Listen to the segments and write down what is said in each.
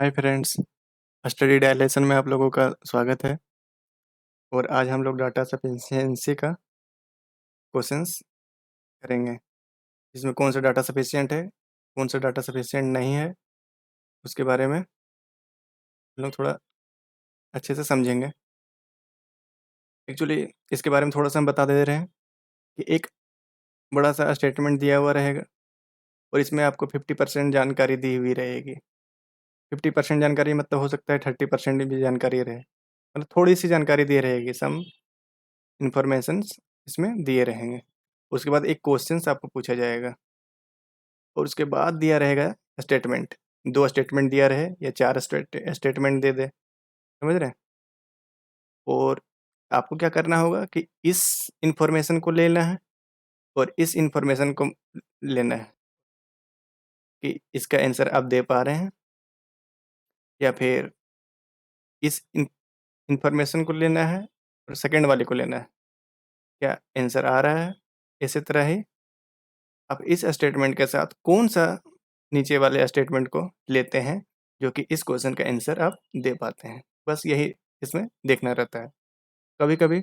Hi friends, study dilation में आप लोगों का स्वागत है। और आज हम लोग डाटा सफिशिएंसी का क्वेश्चंस करेंगे। इसमें कौन सा डाटा सफिशिएंट है, कौन सा डाटा सफिशिएंट नहीं है, उसके बारे में हम लोग थोड़ा अच्छे से समझेंगे। एक्चुअली इसके बारे में थोड़ा सा हम बता दे रहे हैं कि एक बड़ा सा स्टेटमेंट दिया हुआ रहेगा और इसमें आपको 50% जानकारी दी हुई रहेगी। 50% जानकारी मतलब हो सकता है 30% भी जानकारी रहे, मतलब थोड़ी सी जानकारी दी रहेगी, सम इंफॉर्मेशंस इसमें दिए रहेंगे। उसके बाद एक क्वेश्चंस आपको पूछा जाएगा और उसके बाद दिया रहेगा स्टेटमेंट। 2 स्टेटमेंट दिया रहे या 4 स्टेटमेंट दे दे, समझ रहे हैं? और आपको क्या करना होगा कि इस इंफॉर्मेशन को लेना है और इस इंफॉर्मेशन को लेना है कि इसका आंसर आप दे पा रहे हैं या फिर इस इंफॉर्मेशन को लेना है और सेकंड वाले को लेना है, क्या आंसर आ रहा है। इसी तरह ही आप इस स्टेटमेंट के साथ कौन सा नीचे वाले स्टेटमेंट को लेते हैं जो कि इस क्वेश्चन का आंसर आप दे पाते हैं। बस यही इसमें देखना रहता है। कभी कभी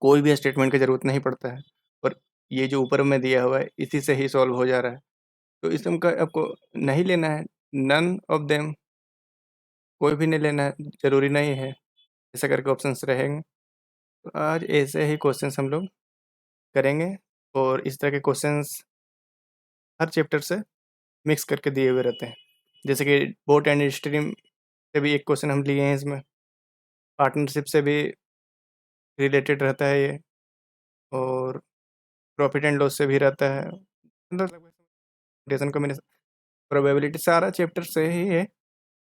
कोई भी स्टेटमेंट की ज़रूरत नहीं पड़ता है और ये जो ऊपर में दिया हुआ है इसी से ही सॉल्व हो जा रहा है, तो इसमें का आपको नहीं लेना है। नन ऑफ देम, कोई भी नहीं लेना है, ज़रूरी नहीं है। ऐसा करके ऑप्शंस रहेंगे। तो आज ऐसे ही क्वेश्चंस हम लोग करेंगे और इस तरह के क्वेश्चंस हर चैप्टर से मिक्स करके दिए हुए रहते हैं। जैसे कि बोट एंड स्ट्रीम से भी एक क्वेश्चन हम लिए हैं, इसमें पार्टनरशिप से भी रिलेटेड रहता है ये, और प्रॉफिट एंड लॉस से भी रहता है, मतलब कॉम्बिनेशन प्रोबेबिलिटी सारा चैप्टर से ही ये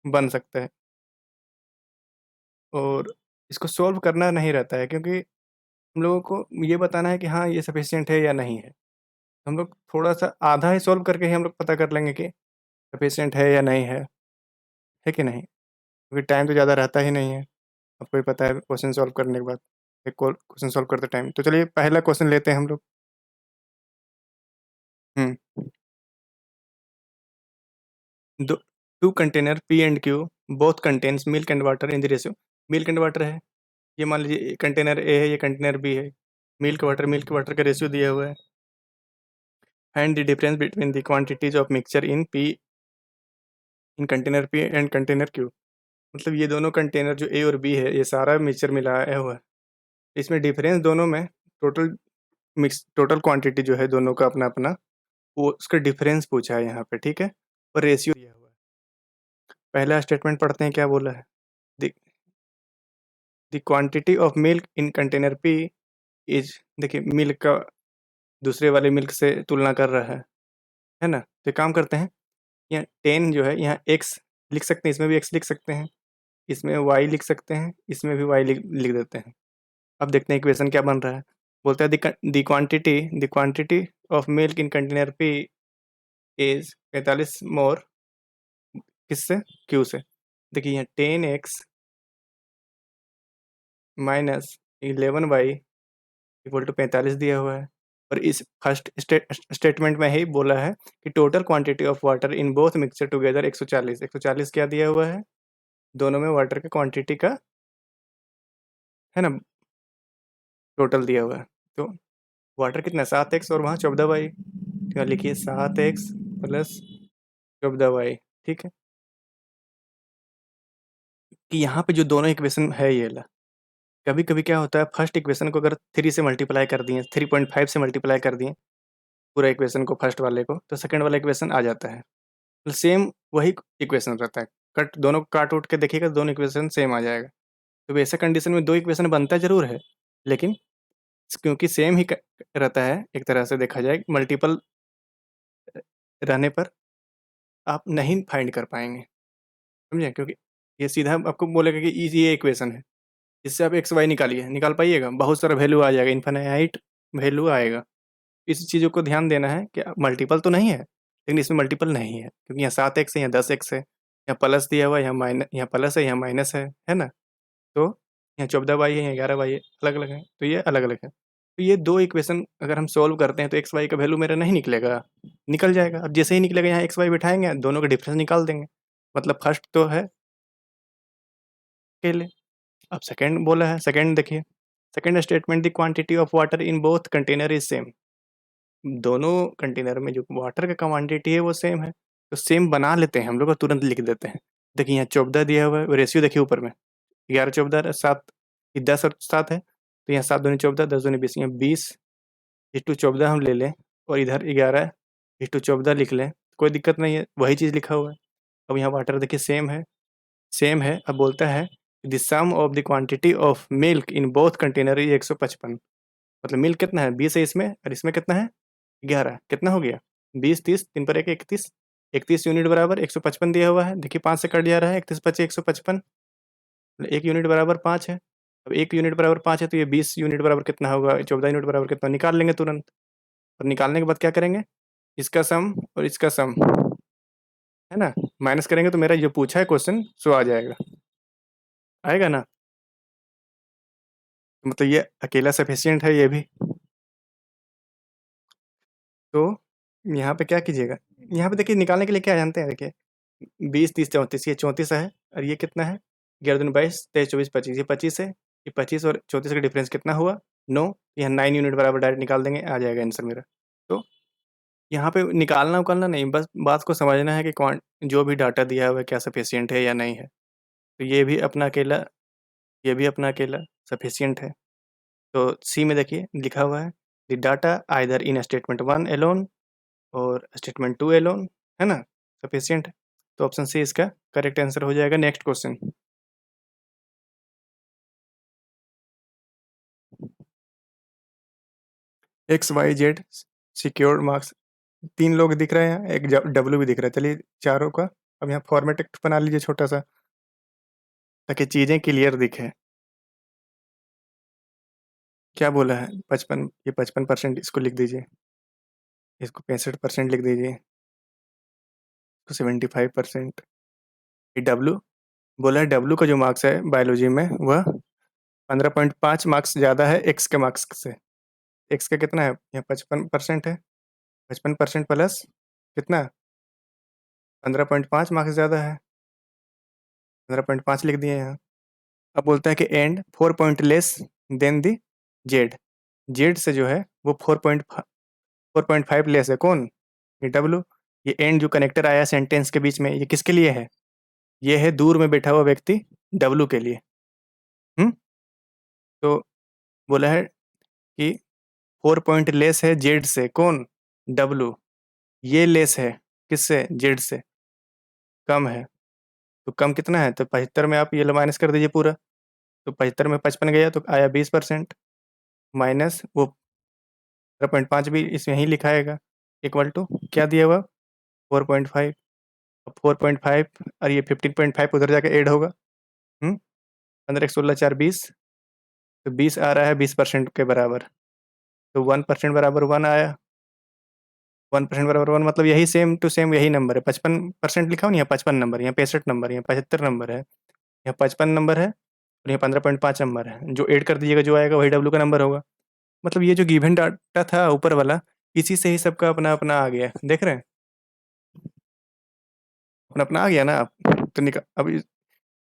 बन सकता है। और इसको सॉल्व करना नहीं रहता है क्योंकि हम लोगों को ये बताना है कि हाँ ये सफिशिएंट है या नहीं है। हम लोग थोड़ा सा आधा ही सॉल्व करके ही हम लोग पता कर लेंगे कि सफिशिएंट है या नहीं है कि नहीं, क्योंकि टाइम तो ज़्यादा रहता ही नहीं है। आपको ही पता है क्वेश्चन सॉल्व करने के बाद, एक क्वेश्चन सॉल्व करते टाइम। तो चलिए पहला क्वेश्चन लेते हैं हम लोग। दो two container P and Q both contains milk and water in the ratio. Milk and water है, ये मान लीजिए कंटेनर ए है, ये कंटेनर बी है। मिल्क वाटर का रेशियो दिया हुआ है। Find the difference between the quantities of mixture in container P and container Q. मतलब ये दोनों कंटेनर जो ए और बी है, ये सारा मिक्सचर मिलाया हुआ है। इसमें डिफरेंस दोनों में टोटल क्वांटिटी जो है दोनों का अपना अपना, वो उसका डिफरेंस पूछा है यहाँ पे, ठीक है। और रेशियो दिया हुआ है। पहला स्टेटमेंट पढ़ते हैं, क्या बोला है। The quantity of milk in container P is, देखिए मिल्क का दूसरे वाले मिल्क से तुलना कर रहा है ना। तो काम करते हैं, यहाँ 10 जो है, यहाँ x लिख सकते हैं, इसमें भी x लिख सकते हैं, इसमें y लिख सकते हैं, इसमें भी y लिख देते हैं। अब देखते हैं इक्वेशन क्या बन रहा है। बोलता है the quantity of milk in container P is 45 मोर, किससे, क्यू से। देखिए यहाँ 10x minus 11y equal to 45 दिया हुआ है। और इस फर्स्ट स्टेटमेंट में ही बोला है कि total quantity of water in both mixture together 140। 140 क्या दिया हुआ है, दोनों में वाटर के क्वांटिटी का, है ना, टोटल दिया हुआ है। तो वाटर कितना, 7x और वहाँ 14y, तो लिखिए 7x प्लस 14y, ठीक है। कि यहाँ पे जो दोनों इक्वेशन है ये ला, कभी कभी क्या होता है, फर्स्ट इक्वेशन को अगर 3 से मल्टीप्लाई कर दिए, 3.5 से मल्टीप्लाई कर दिए पूरा इक्वेशन को, फर्स्ट वाले को, तो सेकंड वाला इक्वेशन आ जाता है। तो सेम वही इक्वेशन रहता है, कट दोनों को काट उठ के देखिएगा, दोनों इक्वेशन सेम आ जाएगा। तो वैसे कंडीशन में 2 इक्वेशन बनता जरूर है, लेकिन क्योंकि सेम ही रहता है, एक तरह से देखा जाए मल्टीपल रहने पर आप नहीं फाइंड कर पाएंगे, समझे। क्योंकि ये सीधा आपको बोलेगा कि ये इक्वेशन है, इससे आप एक्स वाई निकालिए, निकाल पाइएगा, बहुत सारा वैल्यू आ जाएगा, इन्फिनाइट वैल्यू आएगा। इस चीज़ों को ध्यान देना है कि मल्टीपल तो नहीं है, लेकिन इसमें मल्टीपल नहीं है, क्योंकि यहाँ 7x है, यहाँ 10x है, यहाँ प्लस दिया हुआ है, यहाँ माइनस, यहाँ प्लस है, यहाँ माइनस है ना। तो यहाँ 14y है, यहाँ 11y है, अलग अलग है, तो ये अलग अलग है। तो ये 2 इक्वेशन अगर हम सोल्व करते हैं तो एक्स वाई का वैल्यू मेरा नहीं निकलेगा, निकल जाएगा। अब जैसे ही निकलेगा, यहाँ एक्स वाई बिठाएंगे, दोनों का डिफरेंस निकाल देंगे, मतलब फर्स्ट तो है केले। अब सेकंड बोला है, सेकंड देखिए, second statement, the quantity of water in both container is same. दोनों कंटेनर में जो वाटर का क्वांटिटी है वो सेम है, तो सेम बना लेते हैं हम लोग और तुरंत लिख देते हैं। देखिए यहाँ 14 दिया हुआ है, रेशियो देखिए ऊपर में 11 14 7, 10 और 7 है, तो यहाँ 7 दूनी 14, 10 दूनी 20, यहाँ 20:14 हम ले लें और इधर 11:14 लिख लें, कोई दिक्कत नहीं है, वही चीज़ लिखा हुआ है। अब यहाँ वाटर देखिए सेम है, सेम है। अब बोलता है the sum of the quantity of milk in both container is 155। मतलब मिल्क कितना है 20 है इसमें, और इसमें कितना है 11, कितना हो गया 20 30 3 पर 1 31, 31 यूनिट बराबर 155 दिया हुआ है। देखिए 5 से कट जा रहा है, 31 25 155, 1 यूनिट बराबर 5 है। अब 1 यूनिट बराबर 5 है, तो ये 20 यूनिट बराबर कितना होगा, 14 यूनिट बराबर कितना, निकाल लेंगे तुरंत। और निकालने के बाद क्या करेंगे, इसका सम और इसका सम है ना, माइनस करेंगे तो मेरा जो पूछा है क्वेश्चन सो आ जाएगा, आएगा ना। तो मतलब ये अकेला सफिशियंट है ये भी। तो यहाँ पे क्या कीजिएगा, यहाँ पे देखिए निकालने के लिए क्या जानते हैं, देखिए 20 30 34, ये 34 है, और ये कितना है 11 दूनी 22 23 24 25, ये 25 है, ये 25 और 34 का डिफरेंस कितना हुआ 9, यहाँ 9 यूनिट बराबर डायरेक्ट निकाल देंगे, आ जाएगा आंसर मेरा। तो यहाँ पे निकालना उकालना नहीं, बस बात को समझना है कि कौन जो भी डाटा दिया हुआ है क्या सफिशियंट है या नहीं है। तो ये भी अपना अकेला सफिशियंट है। तो सी में देखिए लिखा हुआ है the data either in statement 1 alone or statement 2 alone, है ना, सफिशियंट है। तो ऑप्शन सी इसका करेक्ट आंसर हो जाएगा। Next question, X Y Z secured marks, 3 लोग दिख रहे हैं, एक डब्ल्यू भी दिख रहा है, चलिए चारों का अब यहाँ फॉर्मेट बना लीजिए छोटा सा, ताकि चीज़ें क्लियर दिखे। क्या बोला है 55, ये 55% इसको लिख दीजिए, इसको 65% लिख दीजिए, इसको 75%। ये डब्ल्यू बोला है, डब्ल्यू का जो मार्क्स है बायोलॉजी में वह 15.5 मार्क्स ज़्यादा है एक्स के मार्क्स से। एक्स का कितना है यहाँ 55% है, 55% प्लस कितना 15.5 मार्क्स ज़्यादा है, 15.5 लिख दिए यहाँ। अब बोलता है कि and 4 point less than the Z, Z से जो है वो 4.5 लेस है, कौन, ये डब्ल्यू। ये एंड जो कनेक्टर आया सेंटेंस के बीच में, ये किसके लिए है, ये है दूर में बैठा हुआ व्यक्ति डब्ल्यू के लिए। तो बोला है कि 4 पॉइंट लेस है जेड से, कौन, डब्ल्यू, ये लेस है किससे, जेड से, कम है। तो कम कितना है, तो 75 में आप ये लो माइनस कर दीजिए पूरा, तो 75 में 55 गया तो आया 20%, माइनस वो 0.5 भी इसमें ही लिखाएगा, इक्वल टू क्या दिया हुआ 4.5, 4.5 और ये 15.5 उधर जाके ऐड होगा। 15 16 4 20, तो 20 आ रहा है 20% के बराबर, तो 1% बराबर 1 आया, 1% बराबर 1 मतलब यही सेम टू सेम यही नंबर है, 55% लिखा हो, यहाँ 55 नंबर, यहाँ 65 नंबर, यहाँ 75 नंबर है, यहाँ 55 नंबर है, और यहाँ 15.5 नंबर है, जो ऐड कर दीजिएगा जो आएगा वही डब्ल्यू का नंबर होगा। मतलब ये जो गिवन डाटा था ऊपर वाला, इसी से ही सबका अपना अपना आ गया, देख रहे हैं, अपना अपना आ गया ना। आप तो अब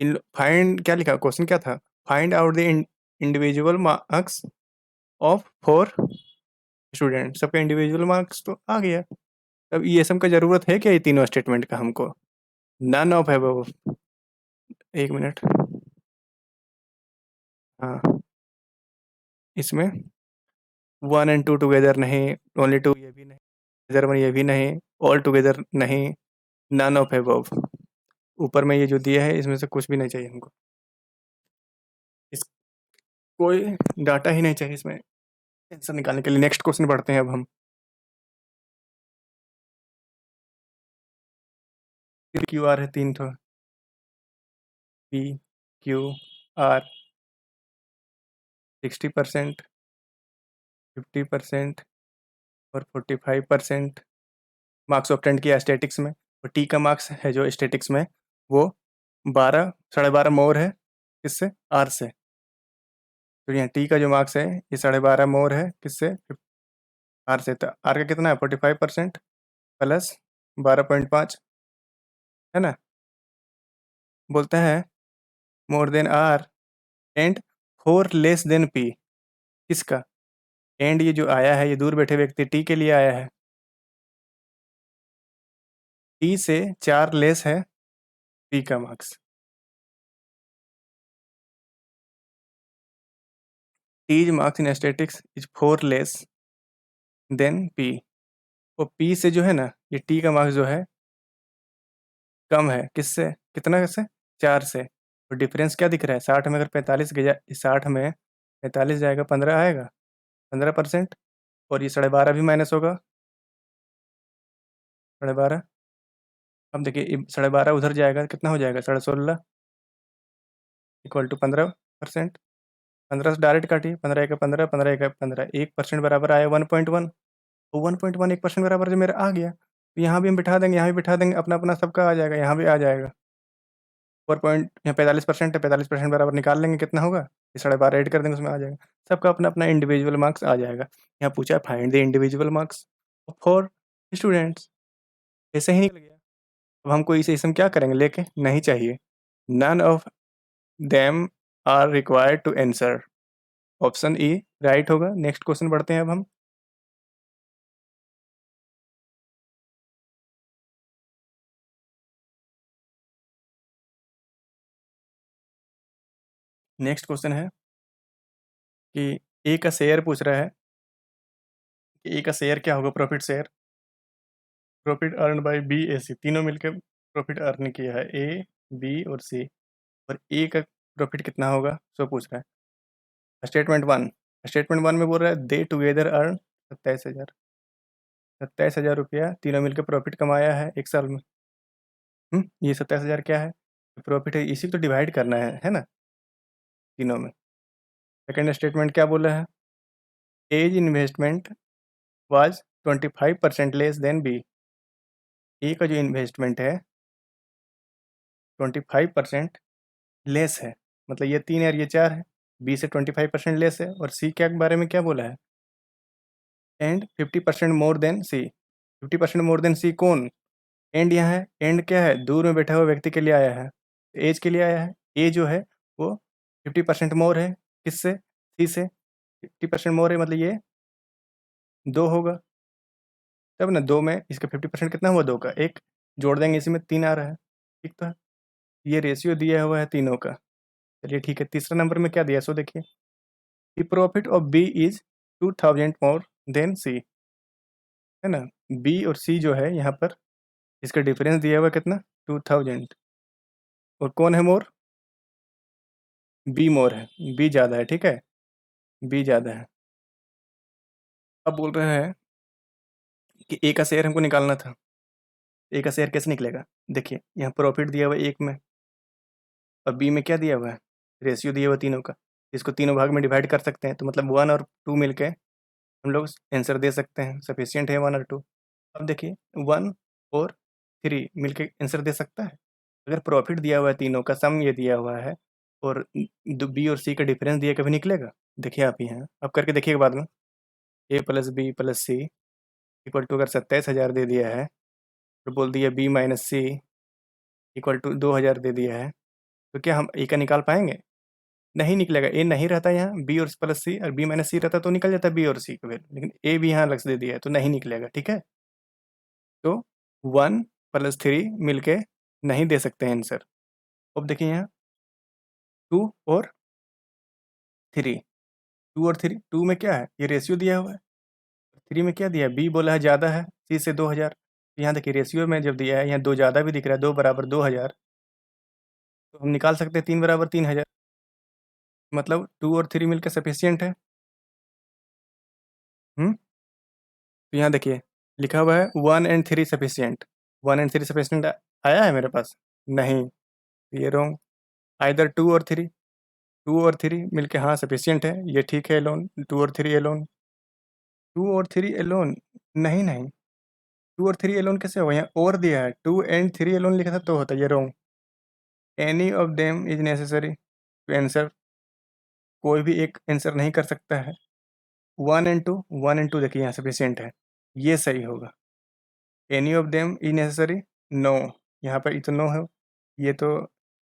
इन फाइंड क्या लिखा, क्वेश्चन क्या था, find out the individual marks of 4 student, सबका इंडिविजुअल मार्क्स तो आ गया। अब ये सब का जरूरत है क्या ये तीनों स्टेटमेंट का हमको, नन ऑफ है वो। एक मिनट, हाँ इसमें 1 एंड 2 टुगेदर नहीं, ओनली 2 ये भी नहीं, टुगेदर में ये भी नहीं, ऑल टुगेदर नहीं, नन ऑफ अबव। ऊपर में ये जो दिया है इसमें से कुछ भी नहीं चाहिए हमको, इस कोई डाटा ही नहीं चाहिए इसमें आंसर निकालने के लिए। नेक्स्ट क्वेश्चन बढ़ते हैं अब हम। क्यू आर है 3 तो, पी क्यू आर 60%, 50% और 45% मार्क्स ऑब्टेंड किया स्टैटिक्स में, और टी का मार्क्स है जो स्टैटिक्स में वो 12 12.5 मोर है, किससे, आर से। तो यहाँ टी का जो मार्क्स है ये 12.5 मोर है किससे, आर से। तो आर का कितना है 45% प्लस 12.5, है ना, बोलता है more than R and 4 less than P. किसका? एंड ये जो आया है ये दूर बैठे व्यक्ति टी के लिए आया है। टी से 4 लेस है पी का marks. T's marks in statistics is 4 less than P. और पी से जो है ना ये टी का मार्क्स जो है कम है। किससे? कितना से? 4 से। और डिफरेंस क्या दिख रहा है? 60 में अगर 45 गया, 60 में 45 जाएगा 15 आएगा, 15%। और ये 12.5 भी माइनस होगा, 12.5। अब देखिए 12.5 उधर जाएगा कितना हो जाएगा? 16.5 इक्वल टू 15%। 15 से डायरेक्ट काटिए, 15 का 15, 15 का 15, 1% बराबर आया 1.1। तो 1.1 1% बराबर जो मेरा आ गया, तो यहाँ भी हम बिठा देंगे, यहाँ भी बिठा देंगे, अपना अपना सबका आ जाएगा, यहाँ भी आ जाएगा। 4 पॉइंट यहाँ 45% है, 45% बराबर निकाल लेंगे कितना होगा, ये 12.5 ऐड कर देंगे उसमें आ जाएगा। सबका अपना अपना इंडिविजुअल मार्क्स आ जाएगा। यहाँ पूछा है find the individual marks for students, ऐसे ही निकल गया। अब हमको इसे इसमें क्या करेंगे लेके? नहीं चाहिए। None of them are required to answer. Option E right होगा। नेक्स्ट क्वेश्चन बढ़ते हैं अब हम। नेक्स्ट क्वेश्चन है कि ए का शेयर पूछ रहा है कि ए का शेयर क्या होगा? Profit share, profit earn by B A C, तीनों मिलकर प्रॉफिट अर्न किया है, ए बी और सी। और ए का प्रॉफिट कितना होगा सो पूछ रहा है। स्टेटमेंट वन में बोल रहा है दे टुगेदर अर्न 27,000, 27,000 रुपया तीनों मिलकर प्रॉफिट कमाया है एक साल में। ये 27,000 क्या है? प्रॉफिट है, इसी को तो डिवाइड करना है ना तीनों में। सेकेंड स्टेटमेंट क्या बोला है? As investment was 25% less than B. A का जो इन्वेस्टमेंट है 25% लेस है, मतलब ये 3 है और ये 4 है। बी से 25% लेस है। और सी क्या के बारे में क्या बोला है? And 50% more than C. 50% more than C कौन? एंड यहाँ है। एंड क्या है? दूर में बैठा हुआ व्यक्ति के लिए आया है, एज के लिए आया है। ए जो है वो 50% मोर है। किससे? सी से। 50% मोर है मतलब ये 2 होगा, तब ना 2 में इसका 50% कितना हुआ? 2 का 1 जोड़ देंगे, इसी में 3 आ रहा है। ठीक तो है, ये रेशियो दिया हुआ है तीनों का। चलिए ठीक है। तीसरा नंबर में क्या दिया सो देखिए, the profit of B is 2000 more than C, है ना। बी और सी जो है यहाँ पर इसका डिफरेंस दिया हुआ कितना? 2000। और कौन है मोर? बी मोर है, बी ज़्यादा है। ठीक है, बी ज़्यादा है। अब बोल रहे हैं कि ए का शेयर हमको निकालना था। ए का शेयर कैसे निकलेगा? देखिए यहाँ प्रॉफिट दिया हुआ है 1 में, और बी में क्या दिया हुआ है? रेशियो दिया हुआ है तीनों का। इसको तीनों भाग में डिवाइड कर सकते हैं, तो मतलब 1 और 2 मिलके हम लोग आंसर दे सकते हैं। सफिशियंट है 1 और 2। अब देखिए 1 और 3 मिलके आंसर दे सकता है। अगर प्रॉफिट दिया हुआ है तीनों का सम ये दिया हुआ है, और बी और सी का डिफरेंस दिया, कभी निकलेगा? देखिए आप यहाँ अब करके देखिएगा बाद में। A plus B plus C equal to, अगर 27,000 दे दिया है और बोल दिया B minus C equal to 2,000 दे दिया है, तो क्या हम ए का निकाल पाएंगे? नहीं निकलेगा। ए नहीं रहता यहाँ, बी और प्लस सी, और बी माइनस सी रहता तो निकल जाता बी और सी का वैल्यू, लेकिन ए भी यहाँ अलग से दे दिया है तो नहीं निकलेगा। ठीक है, तो 1 प्लस 3 मिलके नहीं दे सकते हैं आंसर। अब देखिए यहाँ 2 और 3, 2 और 3, 2 में क्या है? ये रेशियो दिया हुआ है। 3 में क्या दिया है? बी बोला है ज़्यादा है सी से 2,000। यहाँ देखिए रेशियो में जब दिया है यहाँ 2 ज़्यादा भी दिख रहा है, 2 बराबर 2,000, तो हम निकाल सकते हैं 3 बराबर 3,000, मतलब 2 और 3 मिलकर सफिशियंट है। तो यहाँ देखिए लिखा हुआ है 1 एंड 3 सफिशियंट। 1 एंड 3 सफिशियंट आया है मेरे पास? नहीं, ये रॉन्ग। आइदर 2 और 3, 2 और 3 मिलके हाँ सफिशियंट है, ये ठीक है एलोन। 2 और 3 एलोन, 2 और 3 एलोन, नहीं नहीं, 2 और 3 एलोन कैसे होगा? यहाँ और दिया है, 2 एंड 3 एलोन लिखा था तो होता, ये wrong. Any of them is necessary to answer, कोई भी एक आंसर नहीं कर सकता है। 1 एंड 2, 1 एंड 2 देखिए यहाँ सफिशियंट है, ये सही होगा। Any of them is necessary, no, यहाँ पर ये तो नो है, ये तो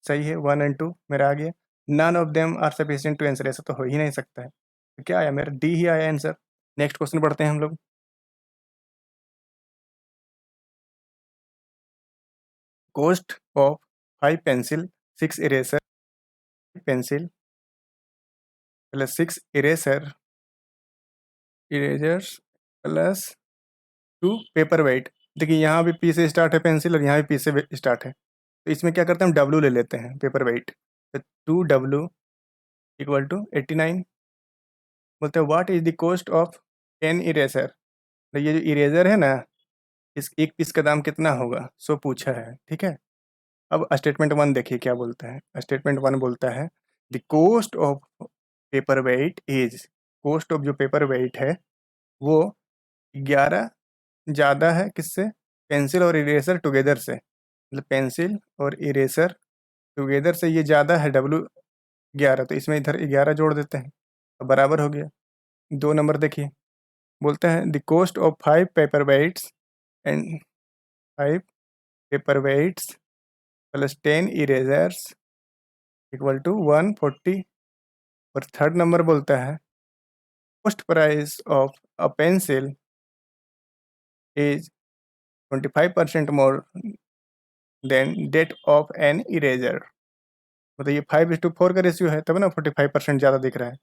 सही है, 1 एंड 2 मेरा आ गया। None of them are sufficient to answer, ऐसा तो हो ही नहीं सकता है। तो क्या आया मेरा? डी ही आया आंसर। नेक्स्ट क्वेश्चन पढ़ते हैं हम लोग। Cost of 5 pencil, 6 eraser, pencil plus 6 erasers plus 2 paper weight. देखिए यहाँ भी पी से स्टार्ट है पेंसिल और यहाँ भी पी से स्टार्ट है, तो इसमें क्या करते हैं हम डब्लू ले लेते हैं पेपर वेट। तो 2W इक्वल टू 89। बोलते हैं what is the cost of 10 eraser. तो ये जो इरेजर है ना, इस एक पीस का दाम कितना होगा सो पूछा है, ठीक है। अब स्टेटमेंट 1 देखिए क्या बोलता है। स्टेटमेंट 1 बोलता है the cost of paper weight is, cost of जो पेपर वेट है वो 11 ज़्यादा है किससे? पेंसिल और इरेजर टुगेदर से, मतलब पेंसिल और इरेजर टुगेदर से ये ज़्यादा है W11, तो इसमें इधर 11 जोड़ देते हैं, अब बराबर हो गया। 2 नंबर देखिए, बोलता है the cost of 5 paper weights and 5 paper weights plus 10 erasers equal to 140। और थर्ड नंबर बोलता है cost price of a pencil is 25% more than that of an eraser. मतलब ये 5:4 का रेशियो है, तब ना 45% ज़्यादा दिख रहा है।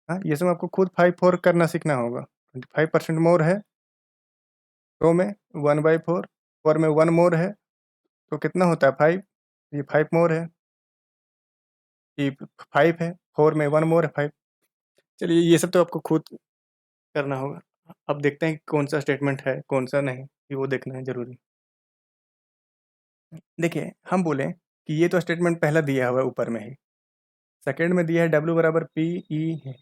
हाँ, ये सब आपको खुद 5/4 करना सीखना होगा। 25% मोर है, रो में 1/4, 4 में 1 मोर है, तो कितना होता है 5। ये 5 मोर है, ये 5 है, 4 में 1 मोर है 5। चलिए ये सब तो आपको खुद करना होगा। अब देखते हैं कि कौन सा स्टेटमेंट है कौन सा नहीं, ये वो देखना है ज़रूरी। देखिए हम बोले कि ये तो स्टेटमेंट पहला दिया हुआ है ऊपर में ही, सेकंड में दिया है W बराबर पी ई है,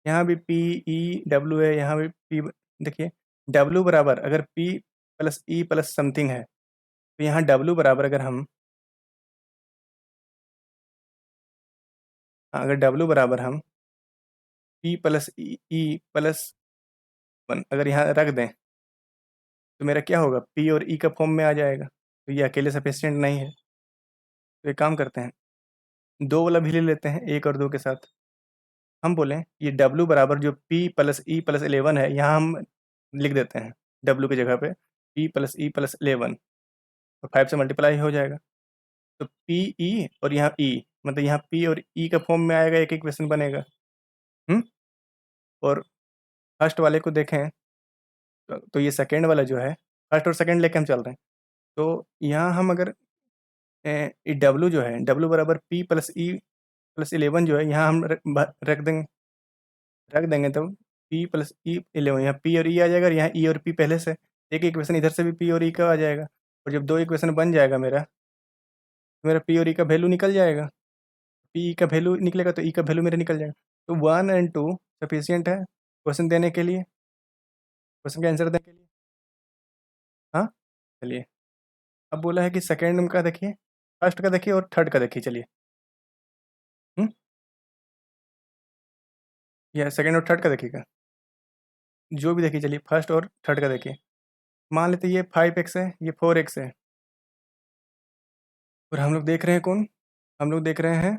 यहाँ भी पी ई डब्ल्यू है, यहाँ भी पी। देखिए W बराबर अगर P plus E plus something है, तो यहाँ W बराबर अगर हम, अगर W बराबर हम P प्लस ई प्लस 1 अगर यहाँ रख दें, तो मेरा क्या होगा? P और E का फॉर्म में आ जाएगा, तो ये अकेले सफिशिएंट नहीं है। तो एक काम करते हैं, 2 वाला भी ले लेते हैं 1 और 2 के साथ। हम बोलें ये W बराबर जो P प्लस E प्लस 11 है, यहाँ हम लिख देते हैं W की जगह पे P प्लस E प्लस 11, और 5 से मल्टीप्लाई हो जाएगा। तो पी ई और यहाँ ई, मतलब यहाँ पी और ई का फॉर्म में आएगा, एक इक्वेशन बनेगा। और फर्स्ट वाले को देखें तो ये सेकेंड वाला जो है, फर्स्ट और सेकेंड लेके हम चल रहे हैं, तो यहाँ हम अगर डब्लू जो है, डब्लू बराबर पी प्लस ई प्लस 11 जो है, यहाँ हम रख देंगे तो पी प्लस ई 11, यहाँ पी और ई आ जाएगा, और यहाँ ई और पी पहले से एक इक्वेशन इधर से भी पी और ई का आ जाएगा, और जब 2 इक्वेशन बन जाएगा मेरा, तो मेरा पी और ई का वैल्यू निकल जाएगा। पी का वैल्यू निकलेगा तो ई का वैल्यू मेरा निकल जाएगा। तो 1 एंड 2 सफिशियंट है क्वेश्चन देने के लिए, क्वेश्चन का आंसर देने के लिए। हाँ, चलिए अब बोला है कि सेकेंड का देखिए, फर्स्ट का देखिए और थर्ड का देखिए। चलिए या सेकेंड और थर्ड का देखिएगा, जो भी देखिए। चलिए फर्स्ट और थर्ड का देखिए। मान लेते ये 5x है, ये 4x है, और हम लोग देख रहे हैं कौन? हम लोग देख रहे हैं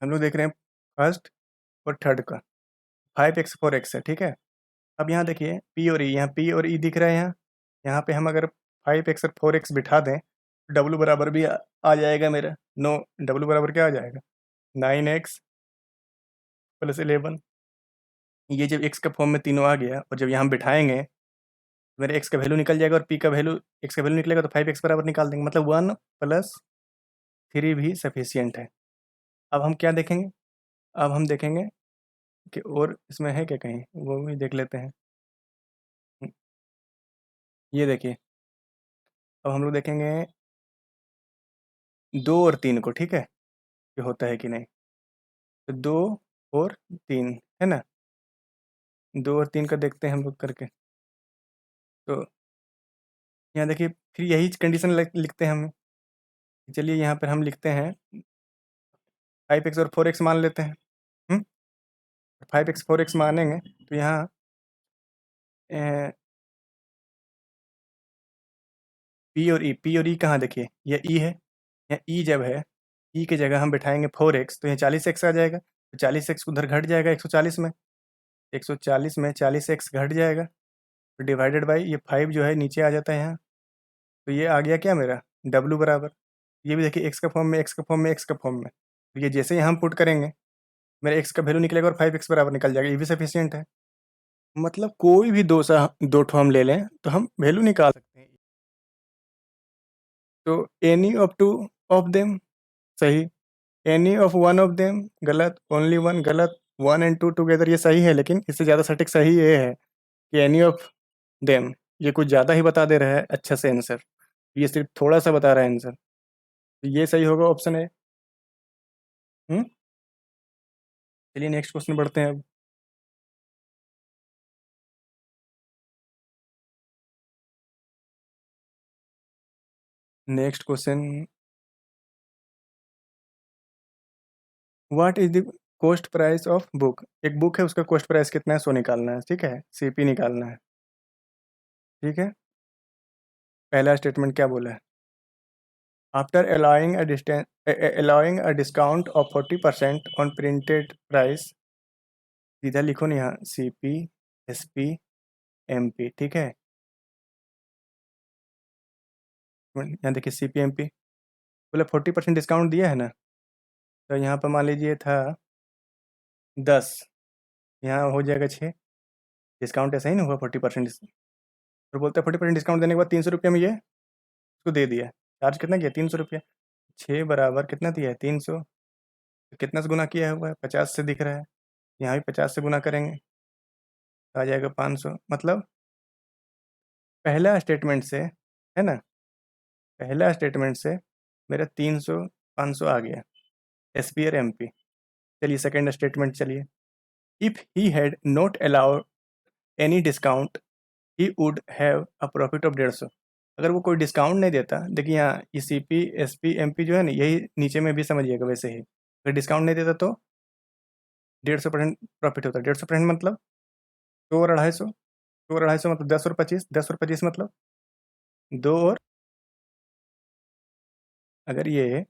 हम लोग देख रहे हैं फर्स्ट और थर्ड का। 5x 4x है, ठीक है। अब यहाँ देखिए पी और ई, यहाँ पी और ई दिख रहा है। यहाँ पे हम अगर 5x और 4x बिठा दें, डब्लू बराबर भी आ जाएगा मेरा। नो, डब्लू बराबर क्या आ जाएगा? 9x plus 11। ये जब x का फॉर्म में तीनों आ गया, और जब यहाँ बिठाएंगे मेरे x का वैल्यू निकल जाएगा, और p का वैल्यू, x का वैल्यू निकलेगा, तो 5x बराबर निकाल देंगे, मतलब 1+3 भी सफिशियंट है। अब हम क्या देखेंगे? अब हम देखेंगे कि और इसमें है क्या कहीं, वो भी देख लेते हैं। ये देखिए, अब हम लोग देखेंगे 2 और 3 को, ठीक है, कि होता है कि नहीं। तो 2 और 3 है ना, 2 और 3 का देखते हैं हम लोग करके। तो यहाँ देखिए फिर यही कंडीशन लिखते हैं हम। चलिए यहाँ पर हम लिखते हैं 5x और 4x मान लेते हैं। 5x 4x मानेंगे तो यहाँ 5 पी और ई कहाँ देखिए, ये ई है, यहाँ ई जब है, ई की जगह हम बिठाएंगे 4x तो यहाँ 40x आ जाएगा, तो 40x उधर घट जाएगा 140 में, 140 में 40x घट जाएगा, तो डिवाइडेड बाई ये 5 जो है नीचे आ जाता है यहाँ, तो ये आ गया क्या मेरा W बराबर, ये भी देखिए x का फॉर्म में, x का फॉर्म में, x का फॉर्म में, तो ये जैसे ही हम पुट करेंगे मेरा x का वैल्यू निकलेगा और 5x बराबर निकल जाएगा, ये भी सफिशियंट है। मतलब कोई भी दो ठो हम ले लें तो हम वैल्यू निकाल सकते हैं। तो any of two of them सही, any of one of them गलत, ओनली वन गलत, वन एंड टू टुगेदर ये सही है, लेकिन इससे ज़्यादा सटीक सही ये है कि एनी ऑफ देम, ये कुछ ज़्यादा ही बता दे रहा है अच्छा से आंसर, ये सिर्फ थोड़ा सा बता रहा है आंसर, तो ये सही होगा ऑप्शन है। चलिए नेक्स्ट क्वेश्चन बढ़ते हैं अब। Next question, what is the cost price of book, एक बुक है उसका कॉस्ट प्राइस कितना है सो निकालना है, ठीक है, सीपी निकालना है, ठीक है। पहला स्टेटमेंट क्या बोला है, after allowing a discount of 40% on printed price, सीधा लिखो नहीं यहाँ CP SP MP, ठीक है, यहाँ देखिए CP MP बोले 40% डिस्काउंट दिया है ना, तो यहाँ पर मान लीजिए था 10, यहाँ हो जाएगा 6, डिस्काउंट ऐसा ही नहीं हुआ 40%, और बोलते हैं 40% डिस्काउंट देने के बाद 300 रुपये में ये उसको दे दिया, चार्ज कितना किया 300 रुपये, 6 बराबर कितना दिया है 300, तो कितना से गुना किया हुआ है 50 से दिख रहा है, यहाँ भी 50 से गुना करेंगे आ जाएगा 500, मतलब पहला स्टेटमेंट से है ना, पहला स्टेटमेंट से मेरा 300 500 आ गया SP और MP। चलिए सेकंड स्टेटमेंट, चलिए if he had not allowed any discount he would have a profit of 150, अगर वो कोई डिस्काउंट नहीं देता, देखिए यहाँ ये CP SP MP जो है ना यही नीचे में भी समझिएगा वैसे ही, अगर डिस्काउंट नहीं देता तो 150% प्रॉफिट होता है, 150% मतलब 2 और 250, 2 और 250 मतलब 10 और 25, 10 और 25 मतलब 2 और, अगर ये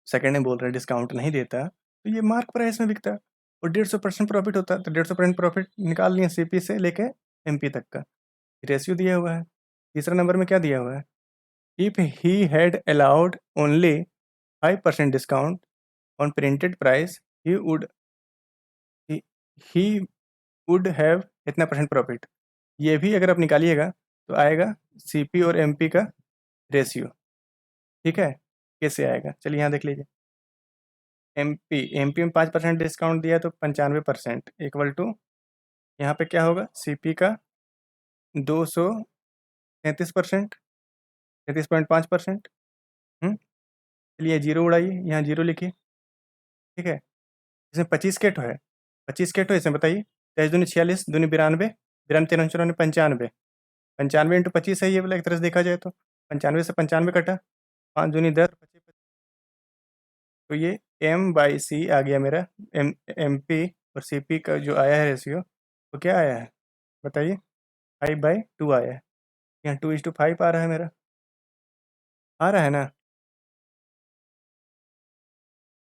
सेकंड में बोल रहे हैं डिस्काउंट नहीं देता तो ये मार्क प्राइस में बिकता और 150% प्रॉफिट होता, तो 150% प्रॉफिट निकाल लिए CP से लेके MP तक का रेशियो दिया हुआ है। तीसरा नंबर में क्या दिया हुआ है, if he had allowed only 5% discount on printed price he would he would have इतना परसेंट प्रॉफिट, ये भी अगर आप निकालिएगा तो आएगा CP और MP का रेशियो, ठीक है, कैसे आएगा चलिए यहाँ देख लीजिए, MP में 5% डिस्काउंट दिया तो 95% इक्वल टू, यहाँ पे क्या होगा CP का 233%, 33.5%, चलिए जीरो उड़ाइए, यहाँ जीरो लिखिए, ठीक है, इसमें 25 के तो है, 25 के तो इसमें बताइए, 23 दूनी 46, दूनी 92, 93 93 95, 95 इंटू 25 है ये वाला एक तरह से देखा जाए तो, 95 से 95 कटा, 5 दूनी 10, तो ये M/C आ गया मेरा, MP और CP का जो आया है रेशियो वो क्या आया है बताइए, 5/2 आया है, यहाँ 2:5 आ रहा है मेरा, आ रहा है ना,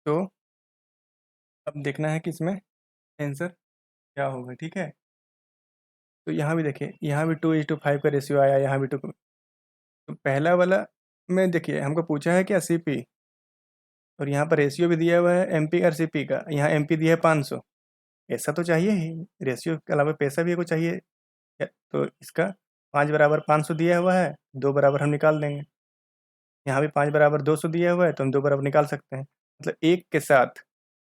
तो अब देखना है कि इसमें आंसर क्या होगा, ठीक है। तो यहाँ भी देखिए, यहाँ भी 2:5 का रेशियो आया, यहाँ भी 2, तो पहला वाला में देखिए हमको पूछा है क्या CP, और यहाँ पर रेशियो भी दिया हुआ है MP और CP का, यहाँ MP दिया है 500, ऐसा तो चाहिए ही, रेशियो के अलावा पैसा भी कुछ चाहिए, तो इसका 5 बराबर 500 दिया हुआ है, 2 बराबर हम निकाल देंगे, यहाँ भी 5 बराबर 200 दिया हुआ है तो हम 2 बराबर निकाल सकते हैं, मतलब एक के साथ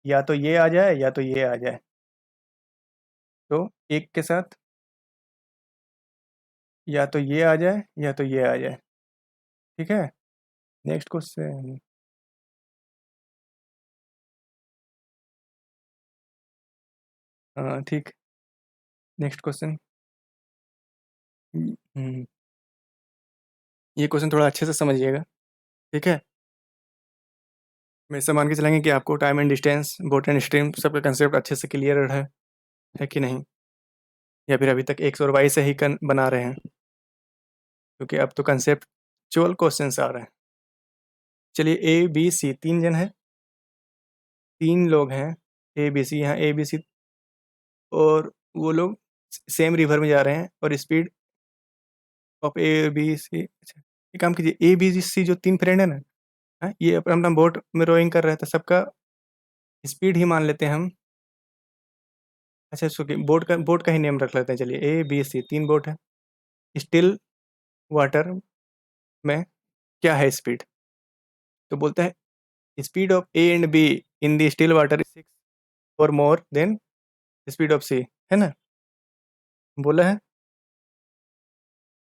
या तो ये आ जाए या तो ये आ जाए, तो एक के साथ या तो ये आ जाए या तो ये आ जाए, ठीक है। नेक्स्ट क्वेश्चन, हाँ ठीक, नेक्स्ट क्वेश्चन, ये क्वेश्चन थोड़ा अच्छे से समझिएगा, ठीक है, मैं ऐसा मान के चलेंगे कि आपको time and distance, boat and stream सबका कंसेप्ट अच्छे से क्लियर है कि नहीं, या फिर अभी तक एक्स और वाई से ही बना रहे हैं, क्योंकि अब तो कंसेप्ट एक्चुअल क्वेश्चंस आ रहे हैं। चलिए ए बी सी 3 जन है, 3 लोग हैं ए बी सी, यहाँ ए बी सी, और वो लोग सेम रिवर में जा रहे हैं और speed of A B C. अच्छा, ये काम कीजिए, ए बी सी जो 3 फ्रेंड है ना, हाँ, ये अपना बोट में रोइंग कर रहा है, तो सबका स्पीड ही मान लेते हैं हम। अच्छा सुनिए, बोट का ही नेम रख लेते हैं। चलिए ए बी सी 3 बोट है, स्टिल वाटर में क्या है स्पीड? तो बोलता है speed of A and be in the still water is 6 और मोर देन स्पीड ऑफ सी, है ना, बोला है।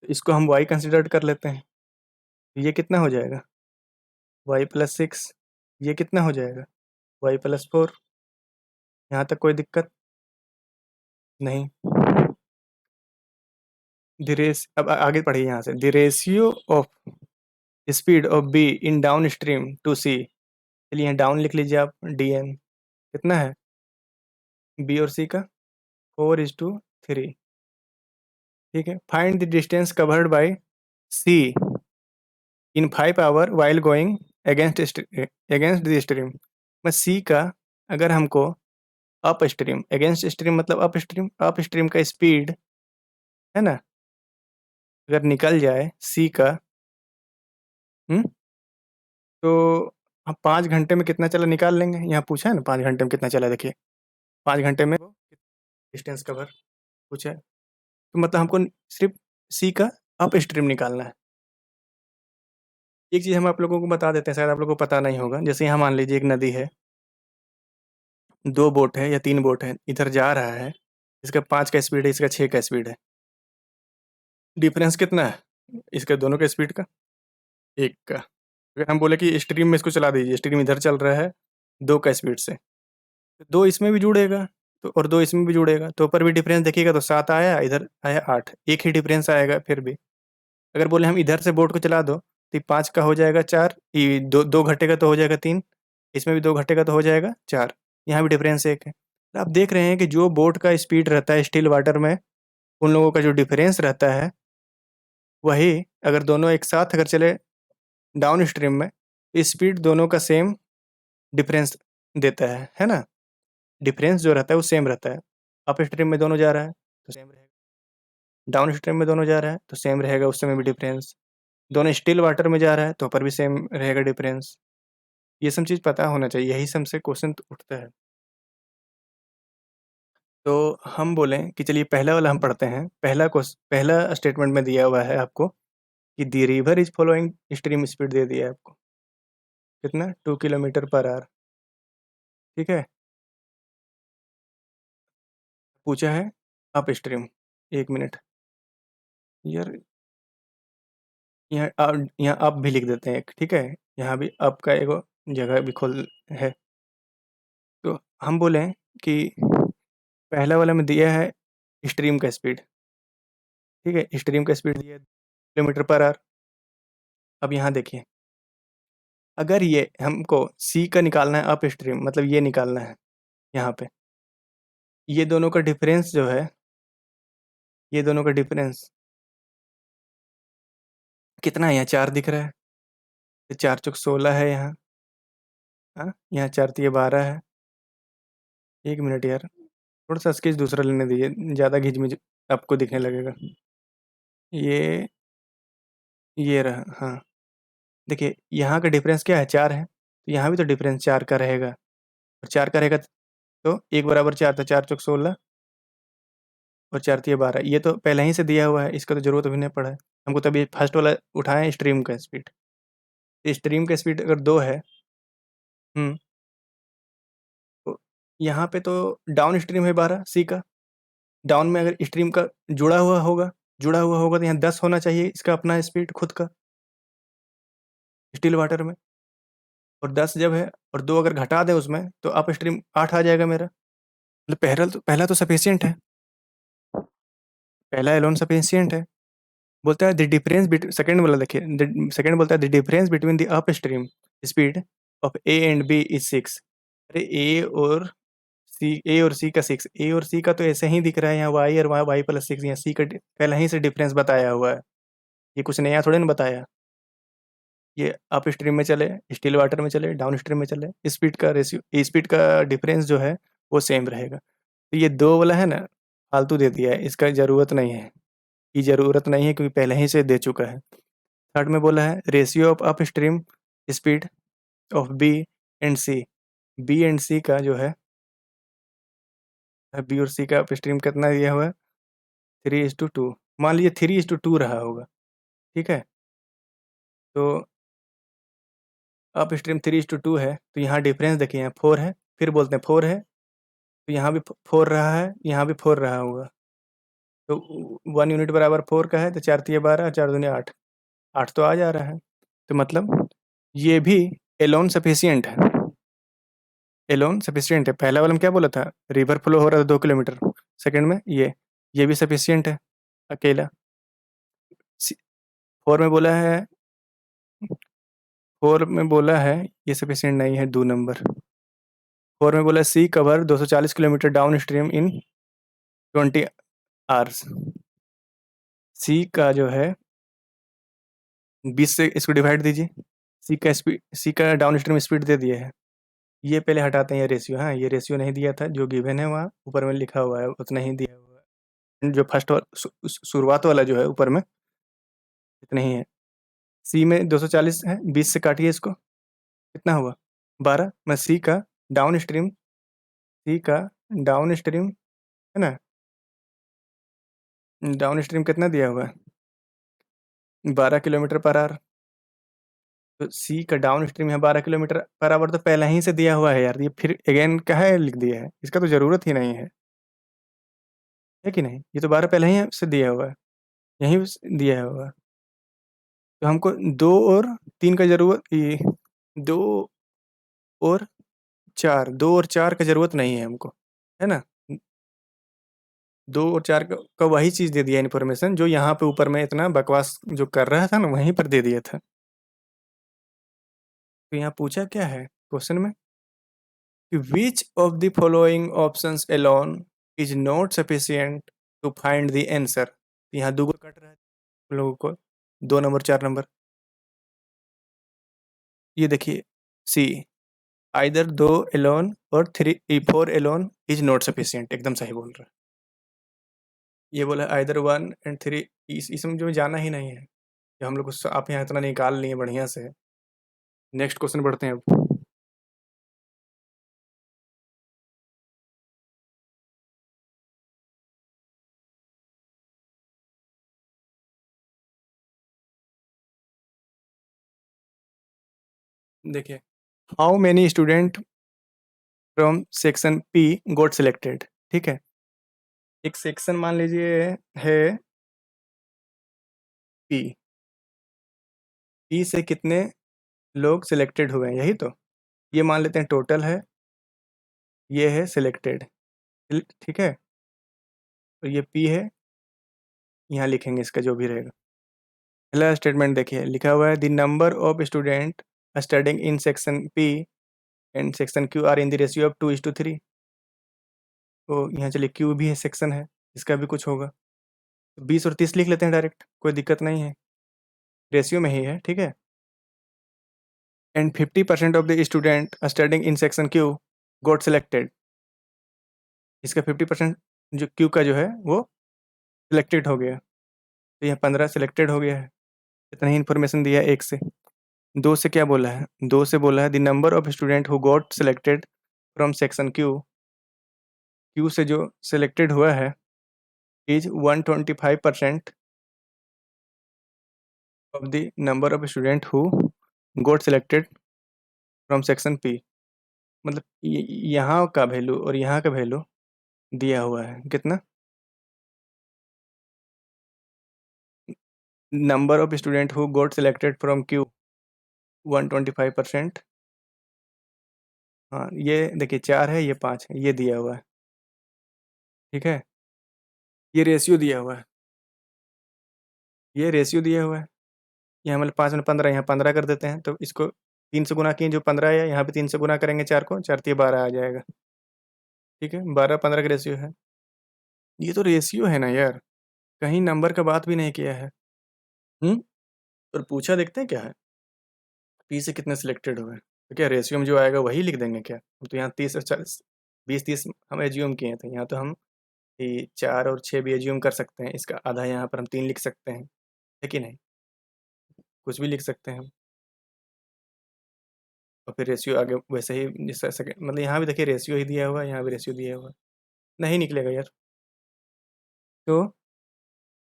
तो इसको हम y कंसिडर कर लेते हैं। ये कितना हो जाएगा? y+6। ये कितना हो जाएगा? y+4। यहाँ तक कोई दिक्कत नहीं। अब आगे पढ़िए यहाँ से, the ratio of speed of B in downstream to C. चलिए यहाँ डाउन लिख लीजिए आप, dn कितना है बी और सी का? 4:3। ठीक है, find the distance covered by C in 5 hour while going against the stream. मैं सी का, अगर हमको अप स्ट्रीम, अगेंस्ट स्ट्रीम मतलब अप स्ट्रीम का स्पीड है ना, अगर निकल जाए सी का, तो हम 5 घंटे में कितना चला निकाल लेंगे। यहाँ पूछा है ना 5 घंटे में कितना चला, देखिए 5 घंटे में डिस्टेंस कवर पूछा है, तो मतलब हमको सिर्फ सी का अप स्ट्रीम निकालना है। एक चीज़ हम आप लोगों को बता देते हैं, शायद आप लोगों को पता नहीं होगा। जैसे यहाँ मान लीजिए एक नदी है, 2 बोट है या 3 बोट है, इधर जा रहा है, इसका 5 का स्पीड है, इसका 6 का स्पीड है। डिफरेंस कितना है इसके दोनों के स्पीड का? 1 का। अगर हम बोले कि स्ट्रीम में इसको चला दीजिए, स्ट्रीम इधर चल रहा है 2 का स्पीड से, तो 2 इसमें भी जुड़ेगा, तो और 2 इसमें भी जुड़ेगा, तो ऊपर भी डिफरेंस देखिएगा, तो 7 आया, इधर आया 8, एक ही डिफरेंस आएगा फिर भी। अगर बोले हम इधर से बोट को चला दो, तो 5 का हो जाएगा 4, ये 2 घटेगा तो हो जाएगा 3, इसमें भी 2 घटेगा तो हो जाएगा 4, यहाँ भी डिफरेंस 1 है। तो आप देख रहे हैं कि जो बोट का स्पीड रहता है स्टिल वाटर में, उन लोगों का जो डिफरेंस रहता है, वही अगर दोनों एक साथ अगर चले डाउन स्ट्रीम में, तो स्पीड दोनों का सेम डिफरेंस देता है ना। डिफरेंस जो रहता है वो सेम रहता है। अप स्ट्रीम में दोनों जा रहा है तो सेम रहेगा, डाउन स्ट्रीम में दोनों जा रहा है तो सेम रहेगा, उस समय भी डिफरेंस। दोनों स्टिल वाटर में जा रहा है तो ऊपर भी सेम रहेगा डिफरेंस। ये सब चीज़ पता होना चाहिए, यही सब से क्वेश्चन उठता है। तो हम बोलें कि चलिए पहला वाला हम पढ़ते हैं। पहला स्टेटमेंट में दिया हुआ है आपको कि the river is following stream speed दे दिया है आपको, कितना 2 किलोमीटर पर आवर। ठीक है, पूछा है अप स्ट्रीम। 1 मिनट यार, यहाँ अप भी लिख देते हैं एक, ठीक है, यहाँ भी अप का एक जगह भी खोल है। तो हम बोले कि पहला वाला में दिया है स्ट्रीम का स्पीड, ठीक है, स्ट्रीम का स्पीड दिया है किलोमीटर पर आवर। अब यहाँ देखिए, अगर ये हमको सी का निकालना है अप स्ट्रीम, मतलब ये निकालना है, यहाँ पे ये दोनों का डिफरेंस जो है, ये दोनों का डिफरेंस कितना है? यहाँ 4 दिख रहा है, तो 4 चौक 16 है यहाँ, हाँ, यहाँ 4 तिये 12 है। 1 मिनट यार, थोड़ा सा स्केच दूसरा लेने दीजिए, ज़्यादा घिच-मिच आपको दिखने लगेगा। ये रहा, हाँ, देखिए यहाँ का डिफरेंस क्या है? 4 है, तो यहाँ भी तो डिफरेंस 4 का रहेगा, और 4 का रहेगा तो 1 बराबर 4, तो 4 चौक 16 और 4 तिये 12। ये तो पहले ही से दिया हुआ है, इसका तो ज़रूरत भी नहीं पड़ा है हमको। तभी फर्स्ट वाला उठाएँ स्ट्रीम का स्पीड। स्ट्रीम का स्पीड अगर 2 है, तो यहाँ पे तो डाउन स्ट्रीम है 12 सी का। डाउन में अगर स्ट्रीम का जुड़ा हुआ होगा तो यहाँ 10 होना चाहिए इसका अपना स्पीड खुद का स्टिल वाटर में, और 10 जब है और 2 अगर घटा दें उसमें, तो अप स्ट्रीम 8 आ जाएगा मेरा। मतलब पहला तो सफिशिएंट है, पहला एलोन सफिशिएंट है। बोलता है द डिफरेंस बिटवीन, सेकंड वाला देखिए, सेकंड बोलता है the difference between the up stream speed of A and B is 6। अरे ए और सी का 6, ए और सी का तो ऐसे ही दिख रहा है, यहाँ वाई और वाई+6, यहाँ सी का पहले ही से डिफरेंस बताया हुआ है, ये कुछ नया थोड़ी ना बताया। ये अप स्ट्रीम में चले, स्टिल वाटर में चले, डाउन स्ट्रीम में चले, स्पीड का रेशियो, स्पीड का डिफरेंस जो है वो सेम रहेगा। तो ये 2 वाला है ना, फालतू दे दिया है, इसका ज़रूरत नहीं है। ये ज़रूरत नहीं है क्योंकि पहले ही से दे चुका है। थर्ड में बोला है ratio of up stream speed of B and C. B and C का जो है, बी और सी का अप स्ट्रीम कितना दिया हुआ है? 3:2। मान लीजिए 3:2 रहा होगा, ठीक है? तो अप स्ट्रीम 3:2 है, तो यहाँ डिफरेंस देखिए, यहाँ 4 है, फिर बोलते हैं 4 है, तो यहाँ भी 4 रहा है, यहाँ भी 4 रहा होगा। तो 1 यूनिट बराबर 4 का है, तो 4 तिया 12, 4 दूनी 8, 8 तो आ जा रहा है। तो मतलब ये भी एलोन सफिशिएंट है, एलोन सफिशिएंट है। पहला वाला में क्या बोला था? रिवर फ्लो हो रहा था 2 किलोमीटर सेकंड में, ये भी सफिशिएंट है अकेला। 4 में बोला है, 4 में बोला है ये सफिशिएंट नहीं है, 2 नंबर। 4 में बोला C cover 240 kilometre downstream in 20 hours. C का जो है 20 से इसको डिवाइड दीजिए। सी का डाउन स्ट्रीम स्पीड दे दिया है। ये पहले हटाते हैं, ये रेशियो, हाँ ये रेशियो नहीं दिया था, जो गिवन है वहाँ ऊपर में लिखा हुआ है उतना ही दिया हुआ है। जो फर्स्ट वाला शुरुआत वाला जो है ऊपर में इतना ही है। सी में 240 है, 20 से काटिए इसको, कितना हुआ? 12 में सी का डाउन स्ट्रीम है ना, डाउन स्ट्रीम कितना दिया हुआ है? 12 किलोमीटर पर आवर। तो सी का डाउन स्ट्रीम है 12 किलोमीटर पर आवर, तो पहले ही से दिया हुआ है यार, ये फिर अगेन काहे लिख दिया है? इसका तो ज़रूरत ही नहीं है कि नहीं? ये तो 12 पहले ही से दिया हुआ है, यहीं से दिया हुआ है। तो हमको 2 और 3 का ज़रूरत, ये 2 और 4, 2 और 4 का ज़रूरत नहीं है हमको, है ना? 2 और 4 का वही चीज़ दे दिया इन्फॉर्मेशन, जो यहाँ पे ऊपर में इतना बकवास जो कर रहा था ना, वहीं पर दे दिया था। तो यहाँ पूछा क्या है क्वेश्चन में कि which of the following options alone is not sufficient to find the answer. यहाँ दो कट रहा है हम लोगों को, 2 नंबर 4 नंबर। ये देखिए सी, आइदर 2 एलोन और 4 एलोन इज नॉट सफिशिएंट, एकदम सही बोल रहा है। ये बोला आइदर 1 एंड 3, इसमें जो जाना ही नहीं है, कि हम लोग आप यहाँ इतना निकाल लिए बढ़िया से। नेक्स्ट क्वेश्चन बढ़ते हैं अब। देखिए, how many student from section P got selected, ठीक है? एक सेक्शन मान लीजिए है पी, पी से कितने लोग सिलेक्टेड हुए हैं, यही तो। ये मान लेते हैं टोटल है, ये है सिलेक्टेड, ठीक है? तो ये पी है, यहाँ लिखेंगे इसका जो भी रहेगा। पहला स्टेटमेंट देखिए, लिखा हुआ है the number of student studying in section P and section Q are in the ratio of 2:3। तो यहाँ चलिए क्यू भी है, सेक्शन है, इसका भी कुछ होगा। 20 और 30 लिख लेते हैं डायरेक्ट, कोई दिक्कत नहीं है, रेशियो में ही है, ठीक है? And 50% of the student studying in section Q got selected. इसका 50% जो क्यू का जो है वो सिलेक्टेड हो गया, तो यहाँ 15 सिलेक्टेड हो गया है। इतना ही इन्फॉर्मेशन दिया है एक से। 2 से क्या बोला है? 2 से बोला है the number of student who got selected from section Q, Q से जो सिलेक्टेड हुआ है is 125% of the number of student who got selected from section P. मतलब यहाँ का वैल्यू और यहाँ का वैल्यू दिया हुआ है कितना, number of student who got selected from Q 125%। हाँ ये देखिए 4 है, ये 5 है, ये दिया हुआ है, ठीक है? ये रेशियो दिया हुआ है, ये रेशियो दिया हुआ है। यहाँ मतलब 5 में 15, यहाँ 15 कर देते हैं, तो इसको 3 से गुना किए, जो 15 है, यहाँ पे 3 से गुना करेंगे 4 को, 4 तिया 12 आ जाएगा, ठीक है? 12-15 का रेशियो है। ये तो रेशियो है ना यार, कहीं नंबर का बात भी नहीं किया है। और पूछा देखते हैं क्या है। पी से कितने सिलेक्टेड हुए, तो क्या रेशियो में जो आएगा वही लिख देंगे क्या? तो यहाँ 30 और 40, 20-30 हम एज्यूम किए थे, यहाँ तो हम 4 और 6 भी एज्यूम कर सकते हैं, इसका आधा यहाँ पर हम 3 लिख सकते हैं, है कि नहीं? कुछ भी लिख सकते हैं हम, और फिर रेशियो आगे वैसे ही मतलब यहाँ भी देखिए रेशियो ही दिया हुआ है, यहाँ भी रेशियो दिया हुआ है, नहीं निकलेगा यार। तो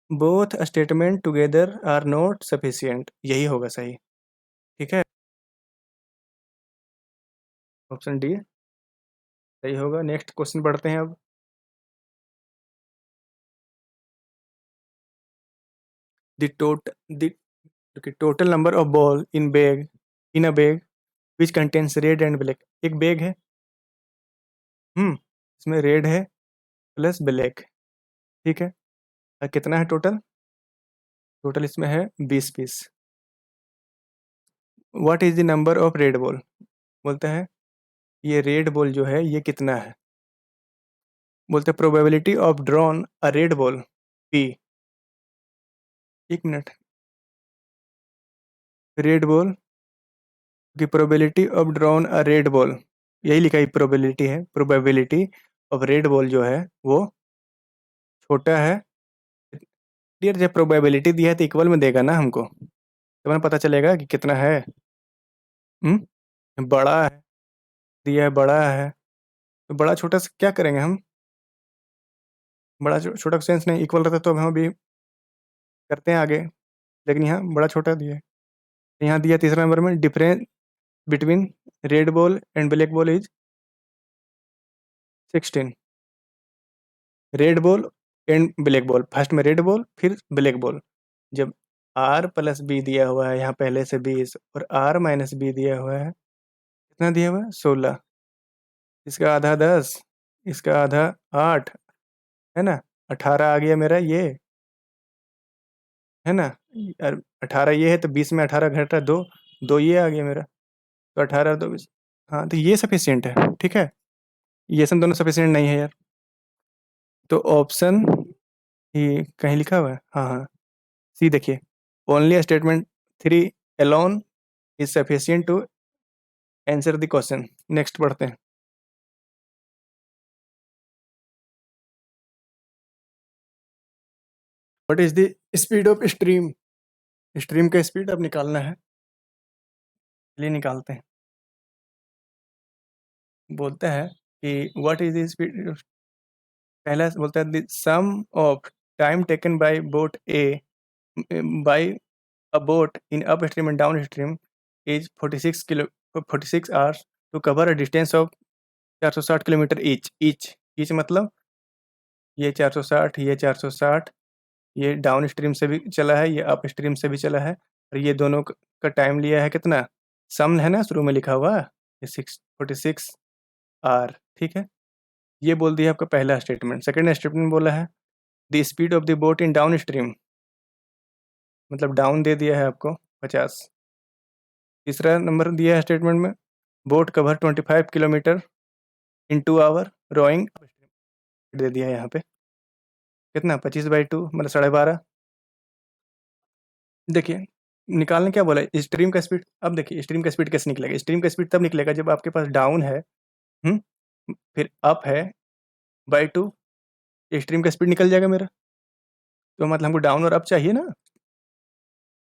both statement together are not sufficient, यही होगा सही, ठीक है, ऑप्शन डी सही होगा। नेक्स्ट क्वेश्चन पढ़ते हैं अब। The total number of ball in a bag which contains red and black, एक बैग है, इसमें रेड है प्लस ब्लैक, ठीक है, और कितना है टोटल? टोटल इसमें है 20 piece. What is the number of red ball, बोलता है ये रेड बॉल जो है ये कितना है, बोलते हैं probability of drawn a red ball P, एक मिनट, रेड बॉल की probability of drawn a red ball, यही लिखा है प्रोबेबिलिटी है, प्रोबेबिलिटी ऑफ रेड बॉल जो है वो छोटा है, यार जब प्रोबेबिलिटी दिया है तो इक्वल में देगा ना हमको, तो हमें पता चलेगा कि कितना है। बड़ा है, दिया है बड़ा है, तो बड़ा छोटा से क्या करेंगे हम, बड़ा छोटा का सेंस नहीं, इक्वल रहता तो हम अभी करते हैं आगे, लेकिन यहाँ बड़ा छोटा दिया है। यहाँ दिया तीसरा नंबर में difference between red ball and black ball is 16, red ball and black ball, first में रेड बॉल फिर ब्लैक बॉल, जब आर प्लस बी दिया हुआ है यहाँ पहले से 20 और आर माइनस बी दिया हुआ है, कितना दिया हुआ है 16, इसका आधा 10, इसका आधा 8, है ना, 18 आ गया मेरा ये, है ना, और 18 ये है तो 20 में 18 घटा दो, दो ये आ गया मेरा, तो 18 और 2 20, हाँ तो ये सफिशियंट है, ठीक है, ये सब दोनों सफिशियंट नहीं है यार, तो ऑप्शन ये कहीं लिखा हुआ है, हाँ हाँ, सी देखिए, only statement 3 alone is sufficient to answer the question. Next पढ़ते हैं। What is the speed of stream, stream का स्पीड अब निकालना है, चलिए निकालते हैं। बोलता है कि व्हाट इज द स्पीड, पहला बोलता है the sum of time taken by boat A by a boat in up stream and down stream is 46 hours to cover a distance of 460 kilometre each मतलब ये 460, ये 460, ये डाउन स्ट्रीम से भी चला है, ये अप स्ट्रीम से भी चला है, और ये दोनों का टाइम लिया है कितना, सम है ना शुरू में लिखा हुआ, ये 46 आर, ठीक है, ये बोल दिया आपका पहला स्टेटमेंट। सेकेंड स्टेटमेंट बोला है the speed of the boat in down stream, मतलब डाउन दे दिया है आपको 50। तीसरा नंबर दिया है स्टेटमेंट में boat cover 25 kilometre in 2 hour rowing, दे दिया है यहाँ पे कितना 25/2 मतलब 12.5। देखिए निकालने क्या बोला है, स्ट्रीम का स्पीड, अब देखिए स्ट्रीम का स्पीड कैसे निकलेगा, स्ट्रीम का स्पीड तब निकलेगा जब आपके पास डाउन है, फिर अप है बाई 2, स्ट्रीम का स्पीड निकल जाएगा मेरा, तो मतलब हमको डाउन और अप चाहिए ना,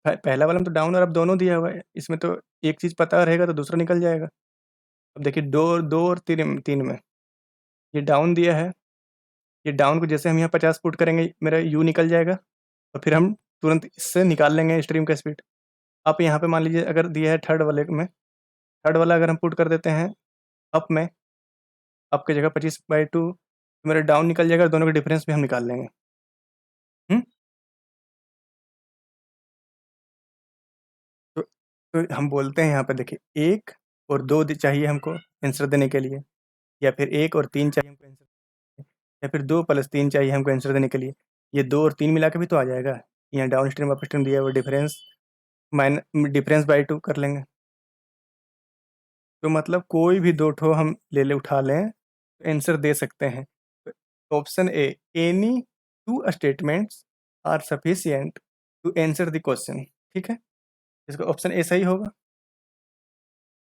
पहला वाला में तो डाउन और अप दोनों दिया हुआ है, इसमें तो एक चीज़ पता रहेगा तो दूसरा निकल जाएगा। अब देखिए दो दो और तीन में ये डाउन दिया है, ये डाउन को जैसे हम यहाँ 50 पुट करेंगे मेरा यू निकल जाएगा, और फिर हम तुरंत इससे निकाल लेंगे स्ट्रीम का स्पीड। आप यहाँ पे मान लीजिए अगर दिया है थर्ड वाले में, थर्ड वाला अगर हम पुट कर देते हैं अप में, अप की जगह 25/2, तो मेरा डाउन निकल जाएगा, दोनों का डिफरेंस भी हम निकाल लेंगे। हम्म? तो हम बोलते हैं यहाँ पे देखिए 1 और 2 चाहिए हमको आंसर देने के लिए, या फिर 1 और 3 चाहिए हमको आंसर, या फिर 2 + 3 चाहिए हमको आंसर देने के लिए, ये 2 और 3 मिला के भी तो आ जाएगा, यहाँ डाउन स्ट्रीम अप स्ट्रीम दिया हुआ डिफरेंस बाई 2 कर लेंगे, तो मतलब कोई भी दो ठो हम ले उठा लें तो आंसर दे सकते हैं। Option A any 2 statements are sufficient to answer the question, ठीक है, इसका ऑप्शन ए सही होगा।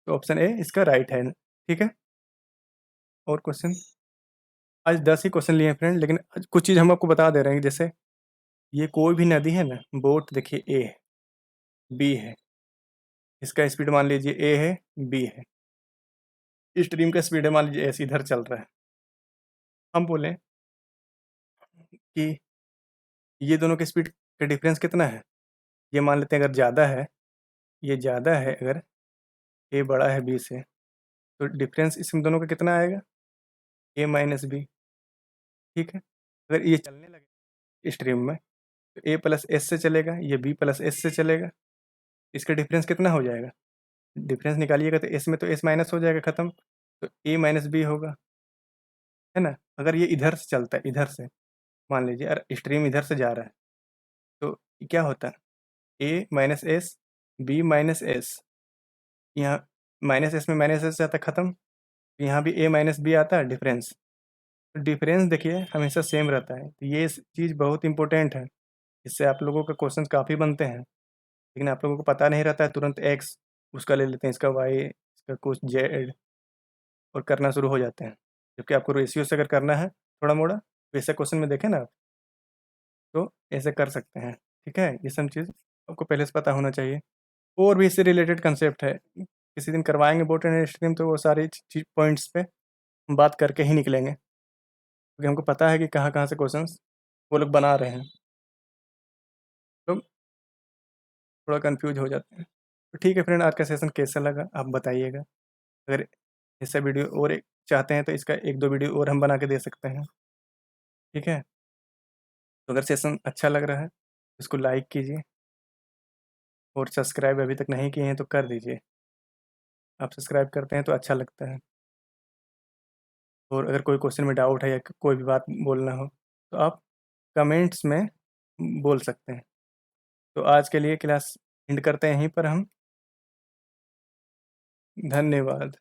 तो ऑप्शन ए इसका राइट है। ठीक है, और क्वेश्चन। आज 10 ही क्वेश्चन लिए हैं फ्रेंड, लेकिन कुछ चीज़ हम आपको बता दे रहे हैं। जैसे ये कोई भी नदी है ना, बोट देखिए ए है, बी है, इसका स्पीड मान लीजिए ए है, बी है, स्ट्रीम का स्पीड है मान लीजिए ऐसे इधर चल रहा है। हम बोलें कि ये दोनों के स्पीड का डिफरेंस कितना है, ये मान लेते हैं अगर ज़्यादा है, ये ज़्यादा है, अगर ए बड़ा है बी से, तो डिफरेंस इसमें दोनों का कितना आएगा, ए माइनस बी। ठीक है, अगर ये चलने लगे स्ट्रीम में तो ए प्लस एस से चलेगा, ये बी प्लस एस से चलेगा, इसका डिफरेंस कितना हो जाएगा, डिफरेंस निकालिएगा तो एस में तो एस माइनस हो जाएगा, ख़त्म, तो ए माइनस बी होगा, है ना। अगर ये इधर से चलता है, इधर से मान लीजिए, अगर स्ट्रीम इधर से जा रहा है, तो क्या होता है, A minus S, B minus S, यहाँ माइनस एस में माइनस एस जाता है, ख़त्म, यहाँ भी ए माइनस बी आता है डिफरेंस। तो डिफरेंस देखिए हमेशा सेम रहता है, तो ये चीज़ बहुत इंपॉर्टेंट है, इससे आप लोगों के क्वेश्चन काफ़ी बनते हैं, लेकिन आप लोगों को पता नहीं रहता है, तुरंत एक्स उसका ले लेते हैं, इसका वाई, इसका कुछ जेड, और करना शुरू हो जाते हैं। जबकि आपको रेशियो से अगर करना है थोड़ा मोड़ा, तो ऐसे क्वेश्चन में देखें ना आप, तो ऐसे कर सकते हैं। ठीक है, ये सब चीज़ आपको पहले से पता होना चाहिए। और भी इससे रिलेटेड कंसेप्ट है, किसी दिन करवाएंगे बोट एंड स्ट्रीम, तो वो सारी चीज पॉइंट्स पे हम बात करके ही निकलेंगे, क्योंकि हमको पता है कि कहाँ कहाँ से क्वेश्चंस वो लोग बना रहे हैं, तो थोड़ा कंफ्यूज हो जाते हैं। तो ठीक है फ्रेंड, आज का सेशन कैसा लगा आप बताइएगा। अगर ऐसा वीडियो और एक चाहते हैं तो इसका एक दो वीडियो और हम बना के दे सकते हैं। ठीक है, तो अगर सेशन अच्छा लग रहा है तो इसको लाइक कीजिए, और सब्सक्राइब अभी तक नहीं किए हैं तो कर दीजिए, आप सब्सक्राइब करते हैं तो अच्छा लगता है। और अगर कोई क्वेश्चन में डाउट है या कोई भी बात बोलना हो तो आप कमेंट्स में बोल सकते हैं। तो आज के लिए क्लास एंड करते हैं यहीं पर हम। धन्यवाद।